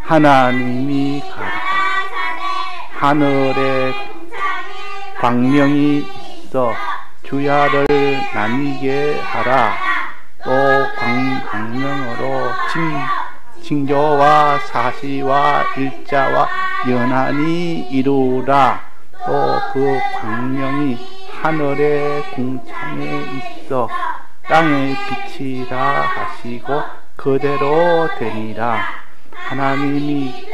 하나님이 가라. 하늘에 광명이 있어 주야를 나뉘게 하라. 또 광명으로 징조와 사시와 일자와 연한이 이루라. 또 그 광명이 하늘의 궁창에 있어 땅에 비치라 하시고 그대로 되니라. 하나님이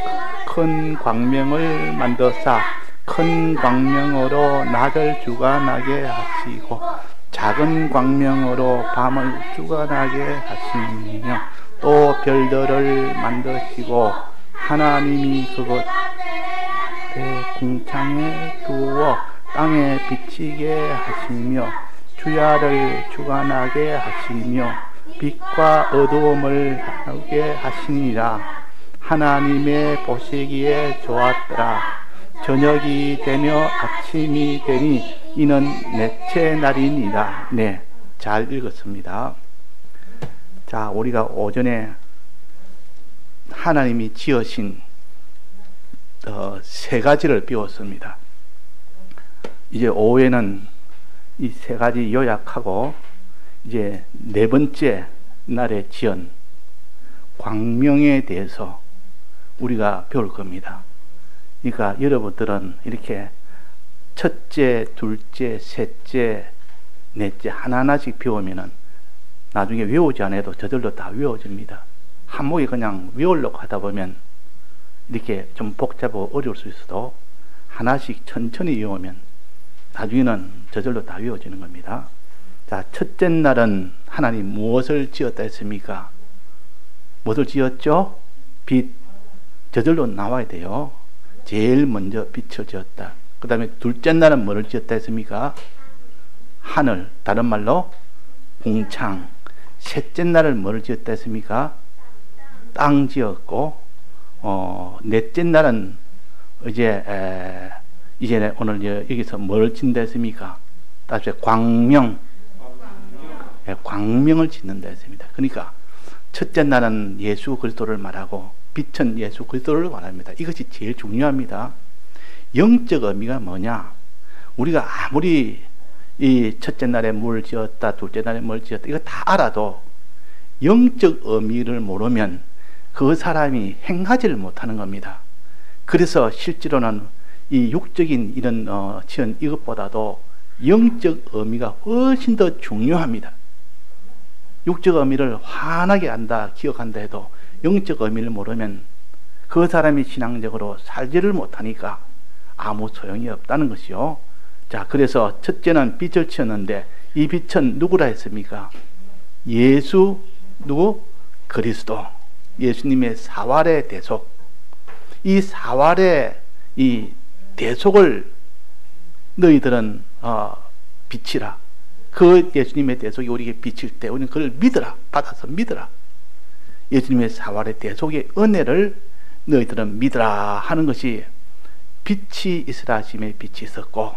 큰 광명을 만드사 큰 광명으로 낮을 주관하게 하시고 작은 광명으로 밤을 주관하게 하시며 또 별들을 만드시고 하나님이 그것에 궁창에 두어 땅에 비치게 하시며 주야를 주관하게 하시며 빛과 어두움을 하게 하시니라. 하나님의 보시기에 좋았더라. 저녁이 되며 아침이 되니 이는 넷째 날이니라. 네, 잘 읽었습니다. 자, 우리가 오전에 하나님이 지으신 세 가지를 배웠습니다. 이제 오후에는 이 세 가지 요약하고 이제 네 번째 날에 지은 광명에 대해서 우리가 배울 겁니다. 그러니까 여러분들은 이렇게 첫째, 둘째, 셋째, 넷째 하나하나씩 배우면은 나중에 외우지 않아도 저절로 다 외워집니다. 한목에 그냥 외우려고 하다 보면 이렇게 좀 복잡하고 어려울 수 있어도 하나씩 천천히 외우면 나중에는 저절로 다 외워지는 겁니다. 자, 첫째 날은 하나님 무엇을 지었다 했습니까? 무엇을 지었죠? 빛. 저절로 나와야 돼요. 제일 먼저 빛을 지었다. 그 다음에 둘째 날은 뭐를 지었다 했습니까? 하늘. 다른 말로 궁창. 셋째 날은 뭐를 지었다 했습니까? 땅 지었고, 넷째 날은 이제 오늘 여기서 뭘 짓는다 했습니까? 다시 광명. 광명을 짓는다 했습니다. 그러니까 첫째 날은 예수 그리스도를 말하고 빛은 예수 그리스도를 말합니다. 이것이 제일 중요합니다. 영적 의미가 뭐냐? 우리가 아무리 이 첫째 날에 뭘 지었다, 둘째 날에 뭘 지었다, 이거 다 알아도 영적 의미를 모르면 그 사람이 행하지를 못하는 겁니다. 그래서 실제로는 이 육적인 이런 지은 이것보다도 영적 의미가 훨씬 더 중요합니다. 육적 의미를 환하게 안다, 기억한다 해도 영적 의미를 모르면 그 사람이 신앙적으로 살지를 못하니까 아무 소용이 없다는 것이요. 자, 그래서 첫째는 빛을 지었는데 이 빛은 누구라 했습니까? 예수, 누구? 그리스도. 예수님의 사활의 대속. 이 사활의 이 대속을 너희들은 비치라. 그 예수님의 대속이 우리에게 비칠 때 우리는 그걸 믿어라. 받아서 믿어라. 예수님의 사활의 대속의 은혜를 너희들은 믿어라 하는 것이 빛이 있으라 하심에 빛이 있었고,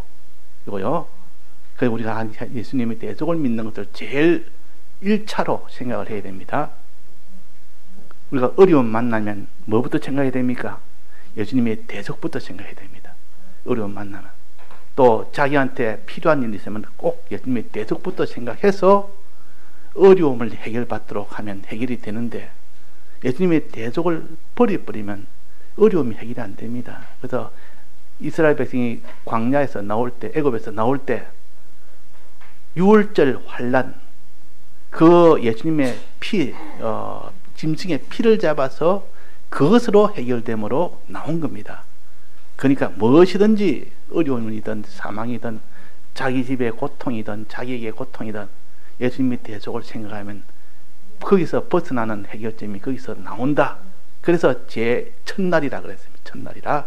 이거요. 그래서 우리가 예수님의 대속을 믿는 것을 제일 1차로 생각을 해야 됩니다. 우리가 어려움 만나면 뭐부터 생각해야 됩니까? 예수님의 대속부터 생각해야 됩니다. 어려움 만나면. 또 자기한테 필요한 일이 있으면 꼭 예수님의 대속부터 생각해서 어려움을 해결받도록 하면 해결이 되는데, 예수님의 대속을 버려버리면 어려움이 해결이 안 됩니다. 그래서 이스라엘 백성이 광야에서 나올 때, 애굽에서 나올 때 6월절 환란, 그 예수님의 피, 짐승의 피를 잡아서 그것으로 해결됨으로 나온 겁니다. 그러니까 무엇이든지 어려움이든 사망이든 자기 집의 고통이든 자기에게 고통이든 예수님의 대속을 생각하면 거기서 벗어나는 해결점이 거기서 나온다. 그래서 제 첫날이라 그랬습니다. 첫날이라.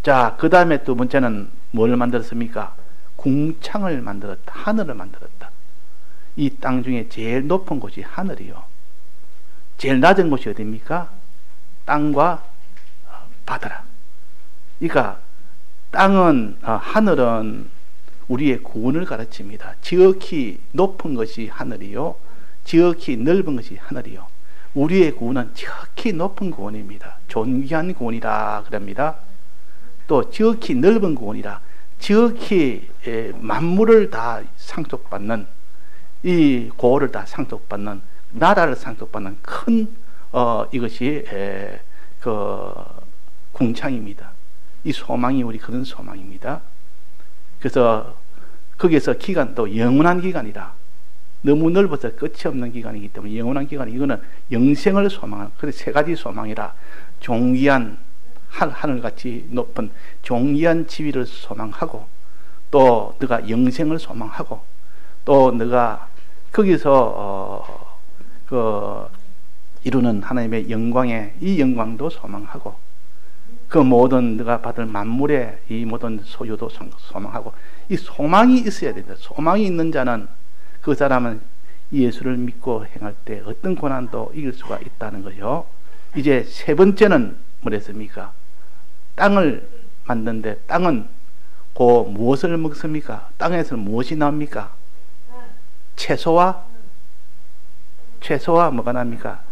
자, 그 다음에 두 번째는 뭘 만들었습니까? 궁창을 만들었다. 하늘을 만들었다. 이 땅 중에 제일 높은 곳이 하늘이요. 제일 낮은 곳이 어디입니까? 땅과 바다라. 그러니까 땅은, 하늘은 우리의 구원을 가르칩니다. 지극히 높은 것이 하늘이요, 지극히 넓은 것이 하늘이요. 우리의 구원은 지극히 높은 구원입니다. 존귀한 구원이라 그럽니다. 또 지극히 넓은 구원이라, 지극히 만물을 다 상속받는, 이 고를 다 상속받는, 나라를 상속받는 큰 이것이 그 궁창입니다. 이 소망이 우리 그런 소망입니다. 그래서 거기에서 기간도 영원한 기간이라, 너무 넓어서 끝이 없는 기간이기 때문에 영원한 기간이, 이거는 영생을 소망하는, 그래서 세 가지 소망이라, 존귀한 하늘같이 높은 존귀한 지위를 소망하고, 또 너가 영생을 소망하고, 또 너가 거기서 이루는 하나님의 영광의 이 영광도 소망하고, 그 모든 너가 받을 만물의 이 모든 소유도 소망하고, 이 소망이 있어야 된다. 소망이 있는 자는, 그 사람은 예수를 믿고 행할 때 어떤 고난도 이길 수가 있다는 거요. 이제 세 번째는 뭐랬습니까? 땅을 만드는데, 땅은 그 무엇을 먹습니까? 땅에서 무엇이 나옵니까? 채소와 뭐가 납니까?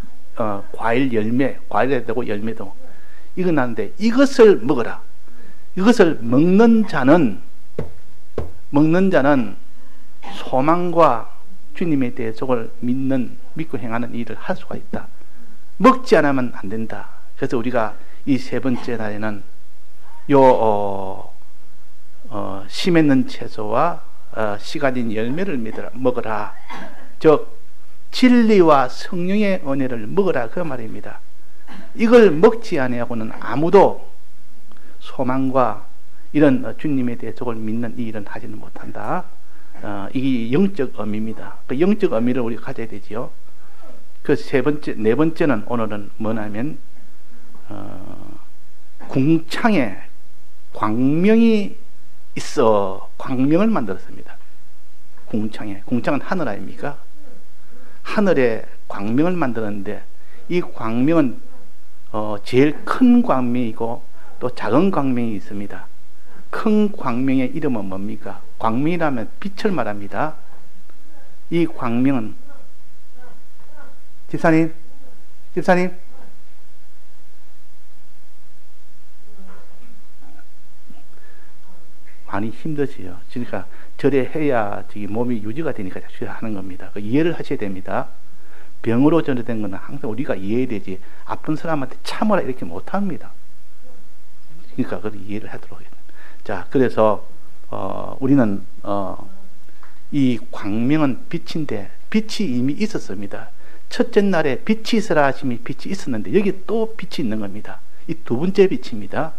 과일, 열매, 과일도 되고 열매도, 이거 나는데, 이것을 먹어라. 이것을 먹는 자는 소망과 주님에 대해 저걸 믿고 행하는 일을 할 수가 있다. 먹지 않으면 안 된다. 그래서 우리가 이 세 번째 날에는 씨 맺는 채소와 씨 가진 열매를 먹어라. 즉 진리와 성령의 은혜를 먹어라, 그 말입니다. 이걸 먹지 아니하고는 아무도 소망과 이런 주님에 대해 저걸 믿는 이 일은 하지는 못한다. 이게 영적 의미입니다. 그 영적 의미를 우리가 가져야 되지요. 그 네 번째는 오늘은 뭐냐면, 궁창에 광명이 있어 광명을 만들었습니다. 궁창은 하늘 아닙니까? 하늘에 광명을 만들었는데, 이 광명은 제일 큰 광명이고 또 작은 광명이 있습니다. 큰 광명의 이름은 뭡니까? 광명이라면 빛을 말합니다. 이 광명은, 집사님 많이 힘드세요. 그러니까 절에해야 몸이 유지가 되니까 하는 겁니다. 이해를 하셔야 됩니다. 병으로 전염된 것은 항상 우리가 이해되지, 아픈 사람한테 참으라 이렇게 못합니다. 그러니까 그걸 이해를 하도록 해야 됩니다. 자, 그래서 우리는 이 광명은 빛인데, 빛이 이미 있었습니다. 첫째 날에 빛이 있으라 하심이 빛이 있었는데, 여기 또 빛이 있는 겁니다. 이 두 번째 빛입니다.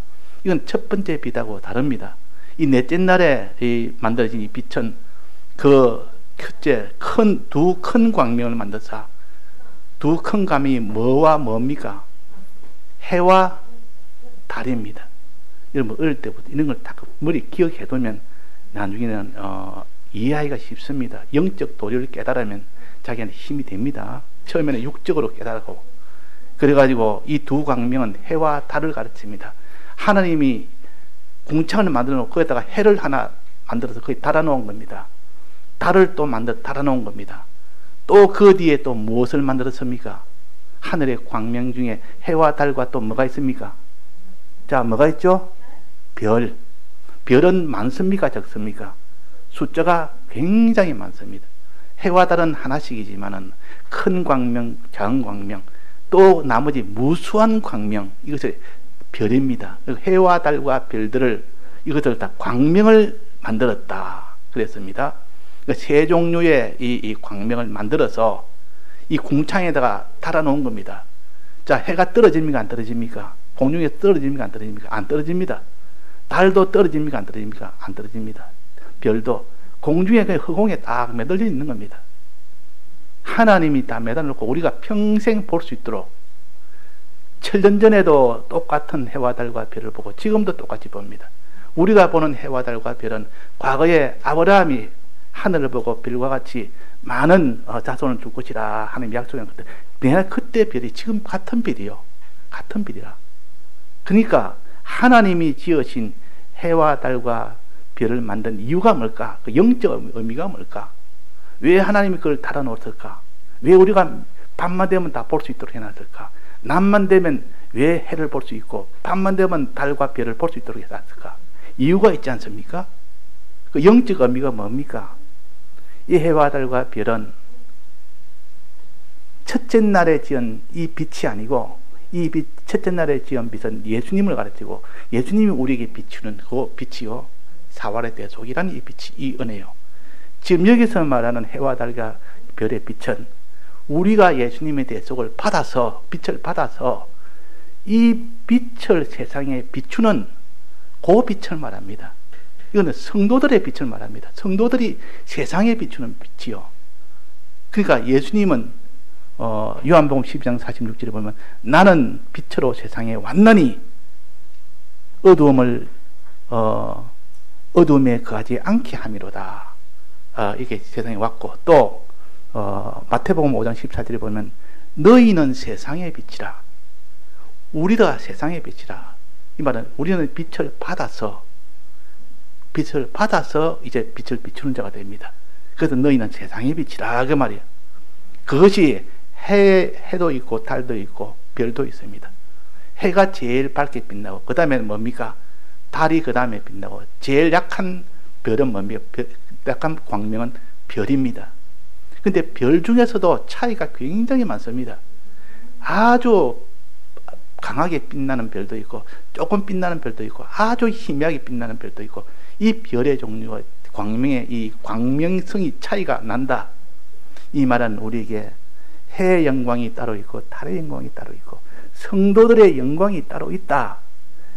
이건 첫 번째 빛하고 다릅니다. 이 넷째 날에 만들어진 이 빛은 그 첫째 두 큰 광명을 만들어서, 두 큰 광명이 뭐와 뭡니까? 해와 달입니다. 여러분 어릴 때부터 이런 걸 다 머리 기억해 두면 나중에는 이해하기가 쉽습니다. 영적 도리를 깨달으면 자기한테 힘이 됩니다. 처음에는 육적으로 깨달고, 그래가지고 이 두 광명은 해와 달을 가르칩니다. 하나님이 궁창을 만들어 놓고 거기다가 해를 하나 만들어서 거기 달아놓은 겁니다. 달을 또 달아놓은 겁니다. 또 그 뒤에 또 무엇을 만들었습니까? 하늘의 광명 중에 해와 달과 또 뭐가 있습니까? 자, 뭐가 있죠? 별. 별은 많습니까? 적습니까? 숫자가 굉장히 많습니다. 해와 달은 하나씩이지만은 큰 광명, 작은 광명, 또 나머지 무수한 광명, 이것을 별입니다. 해와 달과 별들을, 이것을 다 광명을 만들었다 그랬습니다. 세 종류의 이 광명을 만들어서 이 궁창에다가 달아놓은 겁니다. 자, 해가 떨어집니까? 안 떨어집니까? 공중에 떨어집니까? 안 떨어집니까? 안 떨어집니다. 달도 떨어집니까? 안 떨어집니까? 안 떨어집니다. 별도 공중에, 그 허공에 딱 매달려 있는 겁니다. 하나님이 다 매달려놓고 우리가 평생 볼 수 있도록, 천년 전에도 똑같은 해와 달과 별을 보고 지금도 똑같이 봅니다. 우리가 보는 해와 달과 별은 과거에 아브라함이 하늘을 보고 별과 같이 많은 자손을 줄 것이라 하는 약속한 것들, 내가 그때 별이 지금 같은 별이요. 같은 별이라. 그러니까 하나님이 지으신 해와 달과 별을 만든 이유가 뭘까? 그 영적 의미가 뭘까? 왜 하나님이 그걸 달아놓았을까? 왜 우리가 밤만 되면 다 볼 수 있도록 해놨을까? 낮만 되면 왜 해를 볼 수 있고 밤만 되면 달과 별을 볼 수 있도록 해놨을까? 이유가 있지 않습니까? 그 영적 의미가 뭡니까? 이 해와 달과 별은 첫째 날에 지은 이 빛이 아니고 이 빛, 첫째 날에 지은 빛은 예수님을 가르치고 예수님이 우리에게 비추는 그 빛이요 사활의 대속이라는 이 빛이 이 은혜요. 지금 여기서 말하는 해와 달과 별의 빛은 우리가 예수님의 대속을 받아서 빛을 받아서 이 빛을 세상에 비추는 그 빛을 말합니다. 이거는 성도들의 빛을 말합니다. 성도들이 세상에 비추는 빛이요. 그러니까 예수님은 요한복음 12장 46절에 보면 나는 빛으로 세상에 왔나니 어두움에 거하지 않게 함이로다. 이게 세상에 왔고 또 마태복음 5장 14절에 보면 너희는 세상의 빛이라. 우리가 세상의 빛이라. 이 말은 우리는 빛을 받아서 이제 빛을 비추는 자가 됩니다. 그래서 너희는 세상의 빛이라 그 말이에요. 그것이 해도 있고 달도 있고 별도 있습니다. 해가 제일 밝게 빛나고 그 다음에 뭡니까? 달이 그 다음에 빛나고 제일 약한 별은 뭡니까? 약한 광명은 별입니다. 근데 별 중에서도 차이가 굉장히 많습니다. 아주 강하게 빛나는 별도 있고 조금 빛나는 별도 있고 아주 희미하게 빛나는 별도 있고 이 별의 종류와 광명의 이 광명성이 차이가 난다. 이 말은 우리에게 해의 영광이 따로 있고 달의 영광이 따로 있고 성도들의 영광이 따로 있다.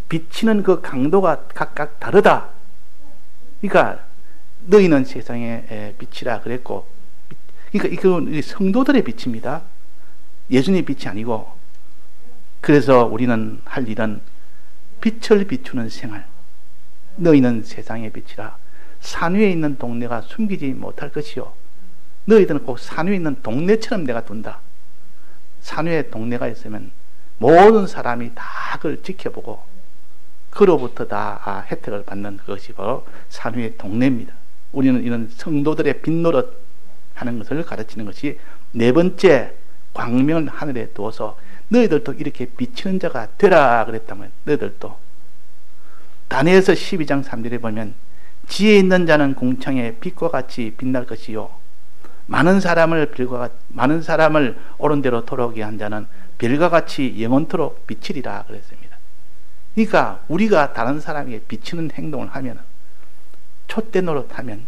비치는 그 강도가 각각 다르다. 그러니까 너희는 세상의 빛이라 그랬고, 그러니까 이건 성도들의 빛입니다. 예수님의 빛이 아니고. 그래서 우리는 할 일은 빛을 비추는 생활. 너희는 세상의 빛이라. 산 위에 있는 동네가 숨기지 못할 것이요. 너희들은 꼭 산 위에 있는 동네처럼 내가 둔다. 산 위에 동네가 있으면 모든 사람이 다 그걸 지켜보고 그로부터 다 혜택을 받는 것이 바로 산 위의 동네입니다. 우리는 이런 성도들의 빛 노릇 하는 것을 가르치는 것이 네 번째 광명을 하늘에 두어서 너희들도 이렇게 비치는 자가 되라 그랬다면 너희들도 다니엘서 12장 3절에 보면 지혜 있는 자는 궁창에 빛과 같이 빛날 것이요 많은 사람을 옳은 대로 돌아오게 한 자는 별과 같이 영원토록 비치리라 그랬습니다. 그러니까 우리가 다른 사람에게 비치는 행동을 하면 촛대 노릇하면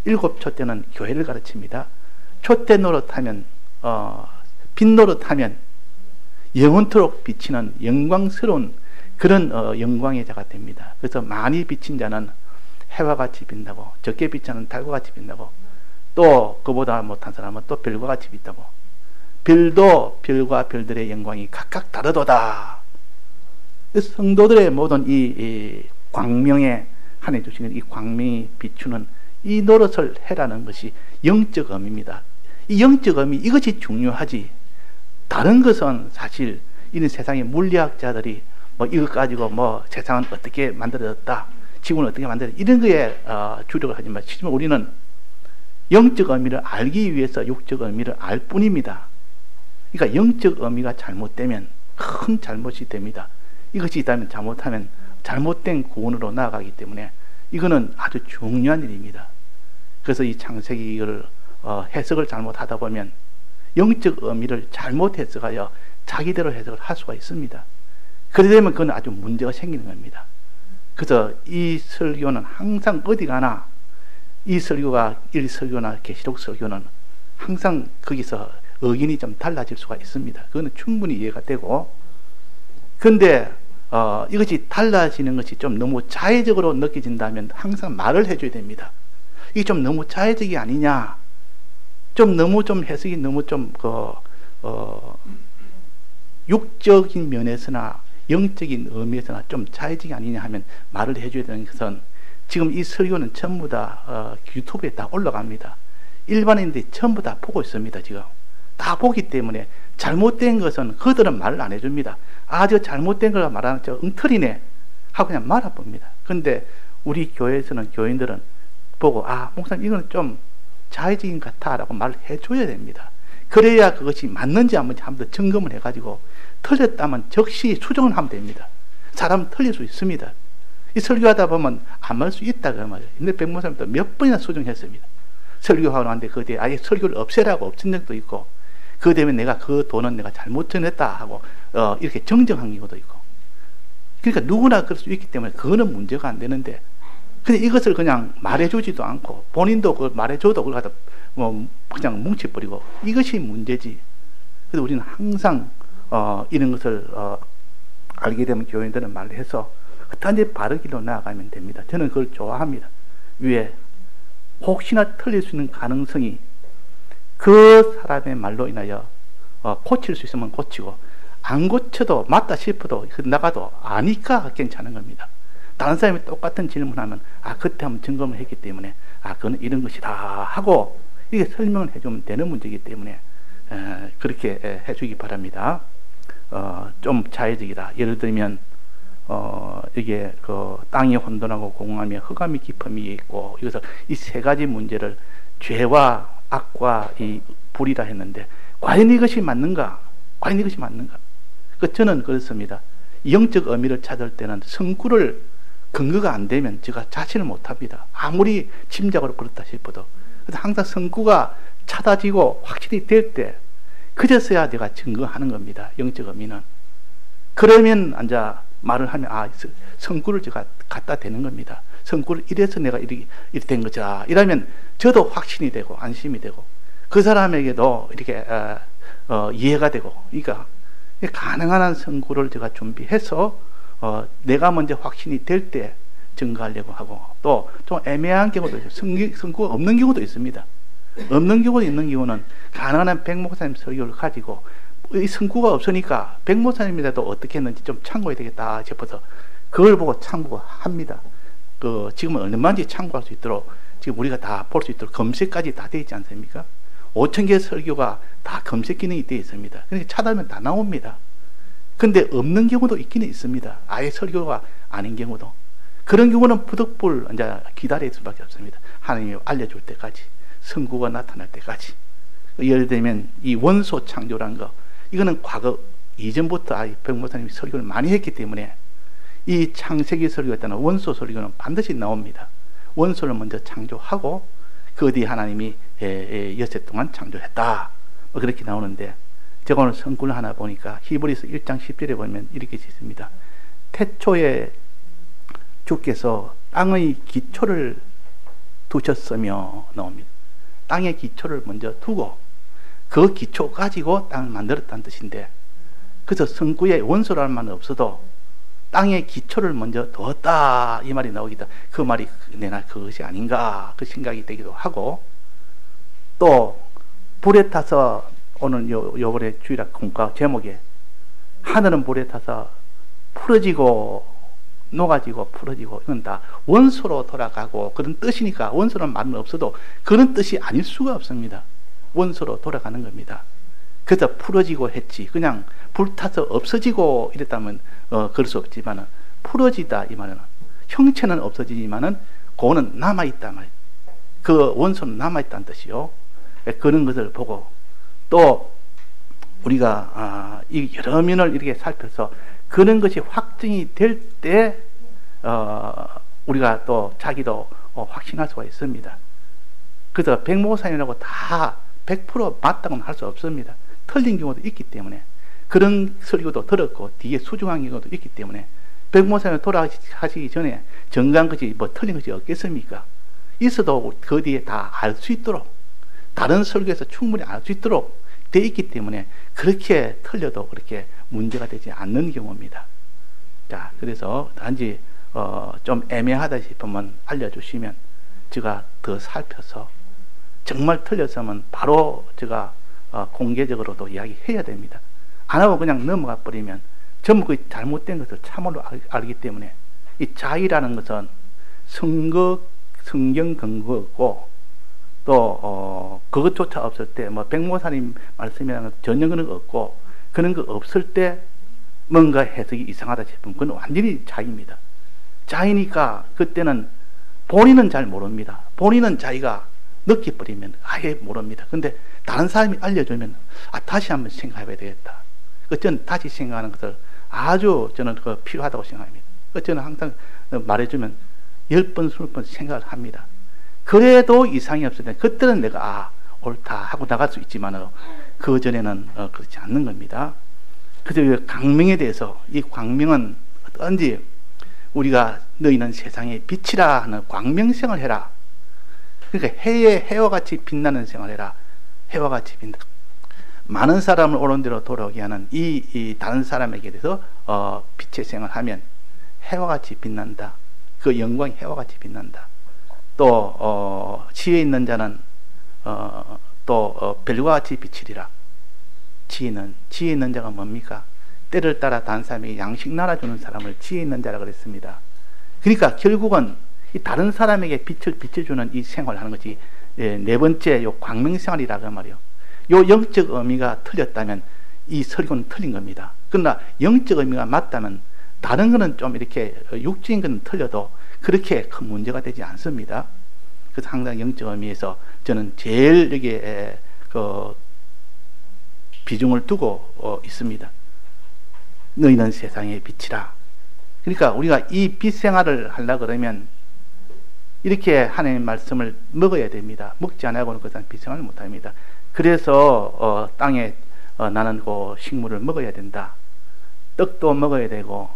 7촛대는 교회를 가르칩니다. 촛대 노릇하면 빛 노릇하면 영원토록 비치는 영광스러운 그런 영광의 자가 됩니다. 그래서 많이 비친 자는 해와 같이 빛나고 적게 비친 자는 달과 같이 빛나고 또 그보다 못한 사람은 또 별과 같이 빛나고 별도 별과 별들의 영광이 각각 다르도다. 성도들의 모든 이 광명에 한해 주시는 이 광명이 비추는 이 노릇을 해라는 것이 영적 의미입니다. 이 영적 의미 이것이 중요하지. 다른 것은 사실 이런 세상의 물리학자들이 뭐 이것 가지고 뭐 세상은 어떻게 만들어졌다, 지구는 어떻게 만들어졌다 이런 거에 주력을 하지만 실제 우리는 영적 의미를 알기 위해서 육적 의미를 알 뿐입니다. 그러니까 영적 의미가 잘못되면 큰 잘못이 됩니다. 이것이 있다면 잘못하면 잘못된 구원으로 나아가기 때문에 이거는 아주 중요한 일입니다. 그래서 이 창세기 이걸 해석을 잘못하다 보면 영적 의미를 잘못 해석하여 자기대로 해석을 할 수가 있습니다. 그러게 되면 그건 아주 문제가 생기는 겁니다. 그래서 이 설교는 항상 어디 가나 이 설교가 일 설교나 계시록 설교는 항상 거기서 의견이 좀 달라질 수가 있습니다. 그거는 충분히 이해가 되고, 그런데 이것이 달라지는 것이 좀 너무 자의적으로 느껴진다면 항상 말을 해줘야 됩니다. 이게 좀 너무 자의적이 아니냐, 좀 너무 좀 해석이 너무 좀 육적인 면에서나 영적인 의미에서나 좀 자의적이 아니냐 하면 말을 해줘야 되는 것은, 지금 이 설교는 전부 다 유튜브에 다 올라갑니다. 일반인들이 전부 다 보고 있습니다. 지금 다 보기 때문에 잘못된 것은 그들은 말을 안 해줍니다. 저 잘못된 걸 말하는 저 엉터리네 하고 그냥 말아봅니다. 그런데 우리 교회에서는 교인들은 보고 목사님 이거는 좀 자의적인 것 같아 라고 말을 해줘야 됩니다. 그래야 그것이 맞는지 안 맞는지 한번 더 점검을 해가지고 틀렸다면 즉시 수정을 하면 됩니다. 사람은 틀릴 수 있습니다. 이 설교하다 보면 안 맞을 수 있다 그 말이에요. 근데 백목사님도 몇 번이나 수정했습니다. 설교하고 나는데 그 뒤에 아예 설교를 없애라고 없앤 적도 있고, 그 때문에 내가 그 돈은 내가 잘못 전했다 하고 이렇게 정정한 경우도 있고. 그러니까 누구나 그럴 수 있기 때문에 그거는 문제가 안 되는데, 근데 이것을 그냥 말해주지도 않고 본인도 그걸 말해줘도 그걸 갖다 그냥 뭉쳐버리고, 이것이 문제지. 그래서 우리는 항상 이런 것을 알게 되면 교인들은 말을 해서 단지 바른 길로 나아가면 됩니다. 저는 그걸 좋아합니다. 왜? 혹시나 틀릴 수 있는 가능성이 그 사람의 말로 인하여 고칠 수 있으면 고치고, 안 고쳐도 맞다 싶어도 나가도 아니까 괜찮은 겁니다. 다른 사람이 똑같은 질문하면 그때 한번 점검을 했기 때문에 그건 이런 것이다 하고 이게 설명을 해주면 되는 문제이기 때문에 그렇게 해주기 바랍니다. 좀 자의적이다. 예를 들면 이게 그 땅이 혼돈하고 공허하며 흑암이 깊음이 있고, 이것을 이 세 가지 문제를 죄와 악과 이 불이라 했는데, 과연 이것이 맞는가? 과연 이것이 맞는가? 저는 그렇습니다. 영적 의미를 찾을 때는 성구를 근거가 안 되면 제가 자신을 못합니다. 아무리 짐작으로 그렇다 싶어도. 그래서 항상 성구가 찾아지고 확실히 될 때 그제서야 내가 증거하는 겁니다. 영적 의미는. 그러면 앉아 말을 하면 성구를 제가 갖다 대는 겁니다. 성구를 이래서 내가 이렇게 된 거자. 이러면 저도 확신이 되고 안심이 되고 그 사람에게도 이렇게 이해가 되고, 그러니까 가능한 한 성구를 제가 준비해서 내가 먼저 확신이 될 때 증거하려고 하고, 또 좀 애매한 경우도 있어요. 성구가 없는 경우도 있습니다. 없는 경우도 있는 경우는 가능한 한 백목사님 설교를 가지고 이 성구가 없으니까 백목사님이라도 어떻게 했는지 좀 참고해야 되겠다 싶어서 그걸 보고 참고합니다. 지금은 얼마든지 참고할 수 있도록 지금 우리가 다 볼 수 있도록 검색까지 다 되어 있지 않습니까? 5,000개의 설교가 다 검색 기능이 되어 있습니다. 그러니까 찾아보면 다 나옵니다. 근데 없는 경우도 있기는 있습니다. 아예 설교가 아닌 경우도. 그런 경우는 부득불 이제 기다릴 수밖에 없습니다. 하나님이 알려줄 때까지, 성구가 나타날 때까지. 예를 들면 이 원소 창조란 거, 이거는 과거 이전부터 백목사님이 설교를 많이 했기 때문에 이 창세기 설교에 따른 원소 설교는 반드시 나옵니다. 원소를 먼저 창조하고 그 뒤에 하나님이 여섯 동안 창조했다, 그렇게 나오는데, 제가 오늘 성구를 하나 보니까 히브리서 1장 10절에 보면 이렇게 있습니다. 태초에 주께서 땅의 기초를 두셨으며 나옵니다. 땅의 기초를 먼저 두고 그 기초 가지고 땅을 만들었다는 뜻인데, 그래서 성구에 원소라는 말은 없어도 땅의 기초를 먼저 두었다 이 말이 나오기도, 그 말이 내나 그것이 아닌가 그 생각이 되기도 하고, 또 불에 타서 오늘 요번에 주일학 공과 제목에 하늘은 불에 타서 풀어지고 녹아지고 풀어지고, 이건 다 원소로 돌아가고 그런 뜻이니까 원소라는 말은 없어도 그런 뜻이 아닐 수가 없습니다. 원소로 돌아가는 겁니다. 그래서 풀어지고 했지, 그냥 불타서 없어지고 이랬다면 그럴 수 없지만은, 풀어지다 이 말은 형체는 없어지지만은 그거는 남아있다 말, 그 원소는 남아있다는 뜻이요. 그런 것을 보고, 또 우리가 이 여러 면을 이렇게 살펴서 그런 것이 확증이 될 때 우리가 또 자기도 확신할 수가 있습니다. 그래서 백목사님이라고 다 100% 맞다고는 할 수 없습니다. 틀린 경우도 있기 때문에, 그런 설교도 들었고 뒤에 수중한 경우도 있기 때문에, 백목사님 돌아가시기 전에 정강 것이 틀린 것이 없겠습니까? 있어도 그 뒤에 다 알 수 있도록, 다른 설교에서 충분히 알 수 있도록 돼 있기 때문에 그렇게 틀려도 그렇게 문제가 되지 않는 경우입니다. 자, 그래서 단지 좀 애매하다 싶으면 알려주시면 제가 더 살펴서, 정말 틀렸으면 바로 제가 공개적으로도 이야기해야 됩니다. 안 하고 그냥 넘어가 버리면 전부 그 잘못된 것을 참으로 알기 때문에, 이 자의라는 것은 성경 근거고, 또 그것조차 없을 때 백모사님 말씀이라는 전혀 그런 거 없고, 그런 거 없을 때 뭔가 해석이 이상하다 싶으면 그건 완전히 자의입니다. 자의니까 그때는 본인은 잘 모릅니다. 본인은 자기가 느껴버리면 아예 모릅니다. 근데 다른 사람이 알려주면 다시 한번 생각해봐야 되겠다. 저는 다시 생각하는 것을 아주 저는 필요하다고 생각합니다. 저는 항상 말해주면 10번, 20번 생각을 합니다. 그래도 이상이 없을 때 그때는 내가 옳다 하고 나갈 수 있지만 그 전에는 그렇지 않는 겁니다. 그래서 광명에 대해서 이 광명은 어떤지 우리가 너희는 세상의 빛이라 하는 광명생을 해라. 그러니까 해와 같이 빛나는 생활을 해라. 해와 같이 빛나. 많은 사람을 옳은 대로 돌아오게 하는 이 다른 사람에게 대해서 빛의 생활하면 해와 같이 빛난다. 그 영광이 해와 같이 빛난다. 또 지혜 있는 자는 또 별과 같이 비치리라. 지혜 있는 자가 뭡니까? 때를 따라 다른 사람에게 양식 나눠주는 사람을 지혜 있는 자라 그랬습니다. 그러니까 결국은 이 다른 사람에게 빛을 비춰주는 이 생활을 하는 것이 네 번째 요 광명생활이라고 말이요. 요 영적 의미가 틀렸다면 이 설교는 틀린 겁니다. 그러나 영적 의미가 맞다면 다른 거는 좀 이렇게 육적인 건 틀려도 그렇게 큰 문제가 되지 않습니다. 그래서 항상 영적 의미에서 저는 제일 여기에 비중을 두고 있습니다. 너희는 세상의 빛이라. 그러니까 우리가 이 빛 생활을 하려고 그러면 이렇게 하나님의 말씀을 먹어야 됩니다. 먹지 않고는 그 사람 빛 생활을 못합니다. 그래서 땅에 나는 그 식물을 먹어야 된다. 떡도 먹어야 되고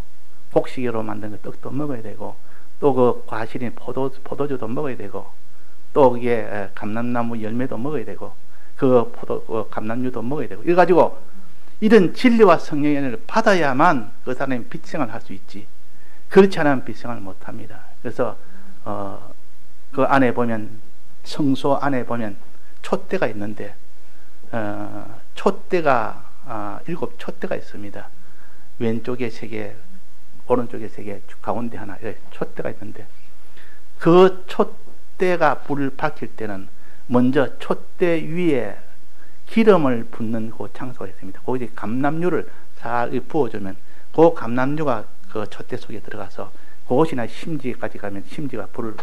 곡식으로 만든 그 떡도 먹어야 되고 또 그 과실인 포도주도 먹어야 되고 또 그게 감람나무 열매도 먹어야 되고 그 감람류도 먹어야 되고 이래가지고 이런 진리와 성령의 은혜를 받아야만 그 사람이 빛생활을 할 수 있지. 그렇지 않으면 빛생활을 못합니다. 그래서 그 안에 보면 성소 안에 보면 촛대가 있는데 촛대가 7 촛대가 있습니다. 왼쪽에 3개, 오른쪽에 3개, 가운데 하나, 촛대가 있는데 그 촛대가 불을 밝힐 때는 먼저 촛대 위에 기름을 붓는 그 장소가 있습니다. 거기에 감람류를 살 부어주면 그 감람류가 그 촛대 속에 들어가서 그것이나 심지까지 가면 심지가 불을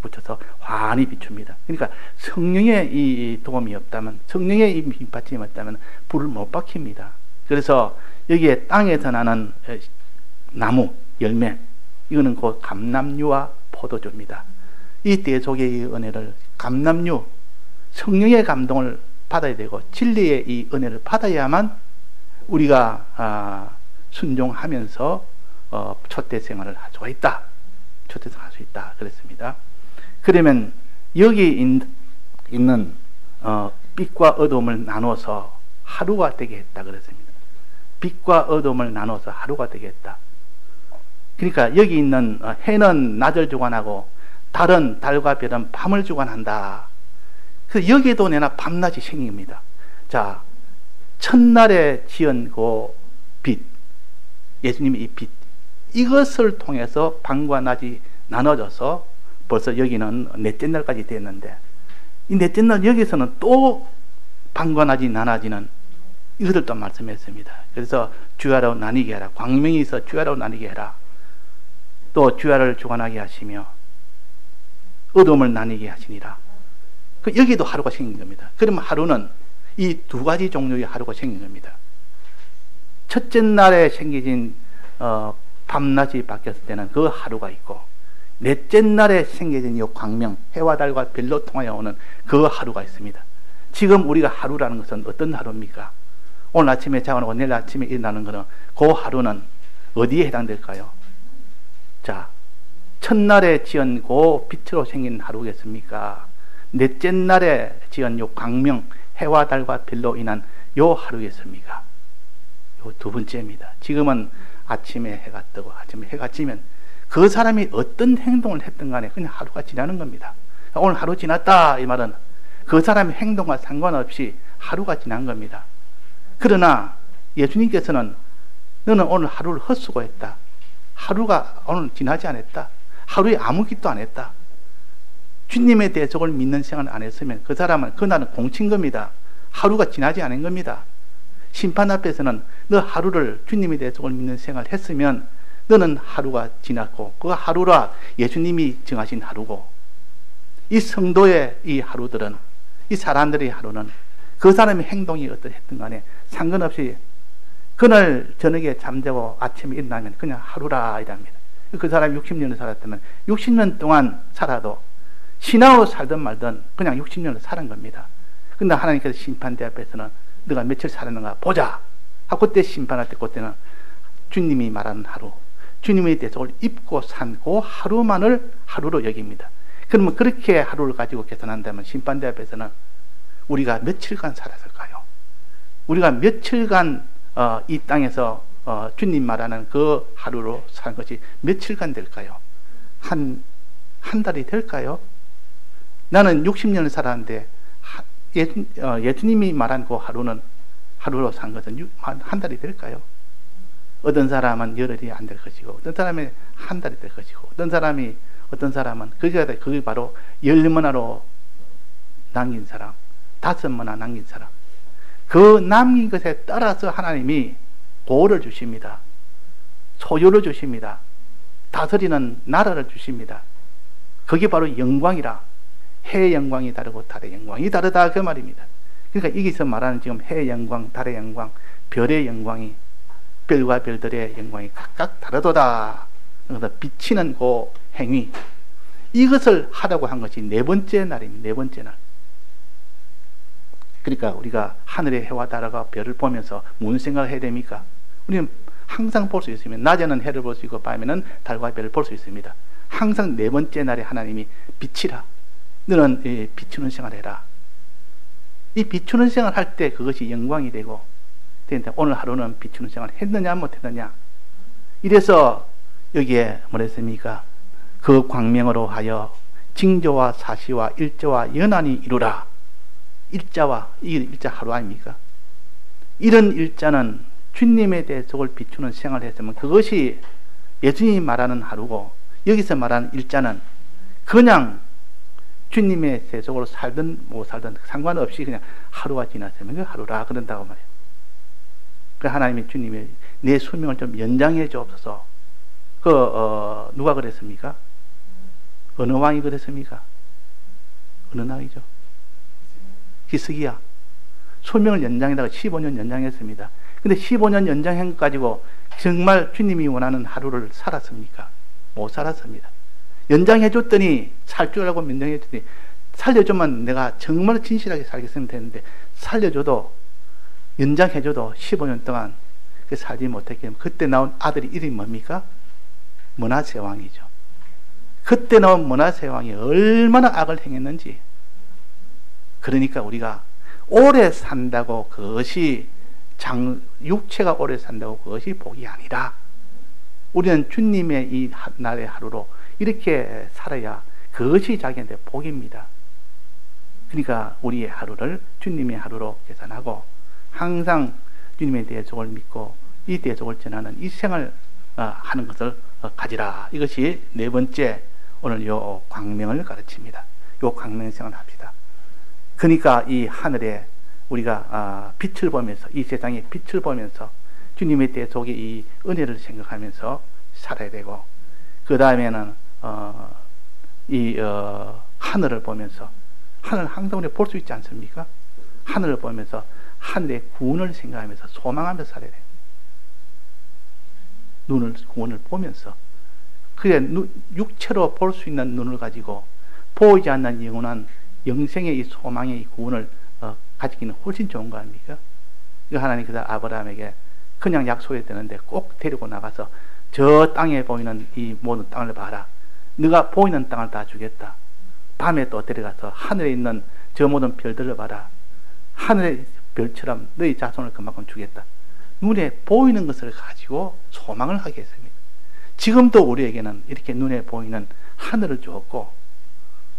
붙여서 환히 비춥니다. 그러니까 성령의 이 도움이 없다면, 성령의 이 힘받침이 없다면 불을 못 밝힙니다. 그래서 여기에 땅에서 나는 나무, 열매, 이거는 그 감람류와 포도주입니다. 이 대속의 이 은혜를 감람류, 성령의 감동을 받아야 되고 진리의 이 은혜를 받아야만 우리가 순종하면서 촛대 생활을 할 수가 있다. 촛대 생활을 할 수 있다. 그랬습니다. 그러면 여기 있는 빛과 어둠을 나눠서 하루가 되게 했다. 그랬습니다. 빛과 어둠을 나눠서 하루가 되게 했다. 그러니까 여기 있는 해는 낮을 주관하고 달은 달과 별은 밤을 주관한다. 그래서 여기에도 내나 밤낮이 생깁니다. 자, 첫날에 지은 그 빛, 예수님의 이 빛, 이것을 통해서 밤과 낮이 나눠져서 벌써 여기는 넷째 날까지 됐는데 이 넷째 날 여기서는 또 밤과 낮이 나눠지는 이것을 또 말씀했습니다. 그래서 주야로 나뉘게 하라. 광명이 있어 주야로 나뉘게 해라. 또 주야를 주관하게 하시며 어둠을 나뉘게 하시니라. 여기도 하루가 생긴 겁니다. 그러면 하루는 이 2가지 종류의 하루가 생긴 겁니다. 첫째 날에 생겨진 밤낮이 바뀌었을 때는 그 하루가 있고 넷째 날에 생겨진 이 광명, 해와 달과 별로 통하여 오는 그 하루가 있습니다. 지금 우리가 하루라는 것은 어떤 하루입니까? 오늘 아침에 자고 내일 아침에 일어나는 것은 그 하루는 어디에 해당될까요? 자, 첫날에 지은 그 빛으로 생긴 하루겠습니까? 넷째 날에 지은 요 광명, 해와 달과 별로 인한 요 하루겠습니까? 요 2번째입니다. 지금은 아침에 해가 뜨고 아침에 해가 지면 그 사람이 어떤 행동을 했든 간에 그냥 하루가 지나는 겁니다. 오늘 하루 지났다 이 말은 그 사람의 행동과 상관없이 하루가 지난 겁니다. 그러나 예수님께서는 너는 오늘 하루를 헛수고했다. 하루가 오늘 지나지 않았다. 하루에 아무 기도 안 했다. 주님의 대속을 믿는 생활을 안 했으면 그 사람은 그날은 공친 겁니다. 하루가 지나지 않은 겁니다. 심판 앞에서는 너 하루를 주님의 대속을 믿는 생활을 했으면 너는 하루가 지났고 그 하루라 예수님이 정하신 하루고 이 성도의 이 하루들은 이 사람들의 하루는 그 사람의 행동이 어떠했든 간에 상관없이 그날 저녁에 잠자고 아침에 일어나면 그냥 하루라 이랍니다. 그 사람이 60년을 살았다면 60년 동안 살아도 신하로 살든 말든 그냥 60년을 사는 겁니다. 근데 하나님께서 심판대 앞에서는 너가 며칠 살았는가 보자 하고 그때 심판할 때 그때는 주님이 말하는 하루, 주님의 대속을 입고 산 그 하루만을 하루로 여깁니다. 그러면 그렇게 하루를 가지고 계산한다면 심판대 앞에서는 우리가 며칠간 살았을까요? 우리가 며칠간 이 땅에서 주님 말하는 그 하루로 산 것이 며칠간 될까요? 한 달이 될까요? 나는 60년을 살았는데 예수님이 말한 그 하루는 하루로 산 것은 한 달이 될까요? 어떤 사람은 열흘이 안 될 것이고 어떤 사람은 한 달이 될 것이고 어떤 사람은 그게 바로 10문화로 남긴 사람, 5문화 남긴 사람, 그 남긴 것에 따라서 하나님이 보호를 주십니다. 소유를 주십니다. 다스리는 나라를 주십니다. 그게 바로 영광이라. 해의 영광이 다르고 달의 영광이 다르다 그 말입니다. 그러니까 여기서 말하는 지금 해의 영광, 달의 영광, 별의 영광이 별과 별들의 영광이 각각 다르도다. 그래서 비치는 그 행위, 이것을 하라고 한 것이 네 번째 날입니다. 네 번째 날. 그러니까 우리가 하늘의 해와 달과 별을 보면서 무슨 생각을 해야 됩니까? 우리는 항상 볼 수 있으면 낮에는 해를 볼 수 있고 밤에는 달과 별을 볼 수 있습니다. 항상 네 번째 날에 하나님이 비치라. 너는 비추는 생활을 해라. 이 비추는 생활을 할 때 그것이 영광이 되고, 오늘 하루는 비추는 생활을 했느냐 못했느냐. 이래서 여기에 뭐랬습니까? 그 광명으로 하여 징조와 사시와 일자와 연한이 이루라. 일자와, 이게 일자 하루 아닙니까? 이런 일자는 주님의 대속을 비추는 생활을 했으면 그것이 예수님이 말하는 하루고, 여기서 말하는 일자는 그냥 주님의 대속으로 살든 못 살든 상관없이 그냥 하루가 지났으면 그 하루라 그런다고 말이에요. 그 하나님이 주님의 내 수명을 좀 연장해 주옵소서. 누가 그랬습니까? 어느 왕이 그랬습니까? 어느 왕이죠? 히스기야. 수명을 연장에다가 15년 연장했습니다. 근데 15년 연장한 것 가지고 정말 주님이 원하는 하루를 살았습니까? 못 살았습니다. 연장해 줬더니 살 줄 알고 연장해 줬더니 살려주면 내가 정말 진실하게 살겠으면 되는데 살려줘도 연장해 줘도 15년 동안 살지 못했기 때문에 그때 나온 아들이 이름이 뭡니까? 므낫세 왕이죠. 그때 나온 므낫세 왕이 얼마나 악을 행했는지. 그러니까 우리가 오래 산다고 그것이 육체가 오래 산다고 그것이 복이 아니라 우리는 주님의 이 날의 하루로 이렇게 살아야 그것이 자기한테 복입니다. 그러니까 우리의 하루를 주님의 하루로 계산하고 항상 주님의 대속을 믿고 이 대속을 전하는 이 생활 하는 것을 가지라. 이것이 네 번째 오늘 요 광명을 가르칩니다. 요 광명 생활을 합시다. 그러니까 이 하늘에 우리가 빛을 보면서 이 세상의 빛을 보면서 주님의 대속의 이 은혜를 생각하면서 살아야 되고, 그 다음에는 하늘을 보면서, 하늘 항상 우리가 볼 수 있지 않습니까? 하늘을 보면서 하늘의 구원을 생각하면서 소망하면서 살아야 돼요. 구원을 보면서. 그래, 육체로 볼 수 있는 눈을 가지고 보이지 않는 영원한 영생의 이 소망의 이 구원을 가지기는 훨씬 좋은 거 아닙니까? 하나님께서 아브라함에게 그냥 약속해야 되는데 꼭 데리고 나가서 저 땅에 보이는 이 모든 땅을 봐라. 네가 보이는 땅을 다 주겠다. 밤에 또 데려가서 하늘에 있는 저 모든 별들을 봐라. 하늘의 별처럼 너희 자손을 그만큼 주겠다. 눈에 보이는 것을 가지고 소망을 하겠습니다. 지금도 우리에게는 이렇게 눈에 보이는 하늘을 주었고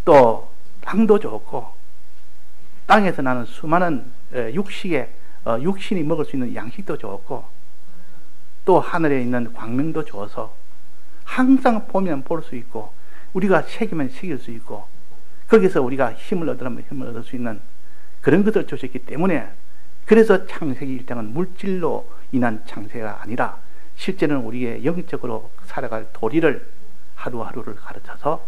또 땅도 주었고 땅에서 나는 수많은 육신이 먹을 수 있는 양식도 주었고 또 하늘에 있는 광명도 주어서 항상 보면 볼 수 있고 우리가 새기면 새길 수 있고 거기서 우리가 힘을 얻으면 힘을 얻을 수 있는 그런 것을 주셨기 때문에, 그래서 창세기 1장은 물질로 인한 창세가 아니라 실제는 우리의 영적으로 살아갈 도리를 하루하루를 가르쳐서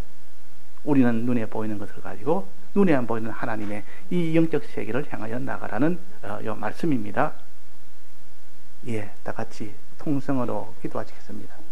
우리는 눈에 보이는 것을 가지고 눈에 안 보이는 하나님의 이 영적 세계를 향하여 나가라는 요 말씀입니다. 예, 다 같이 통성으로 기도하시겠습니다.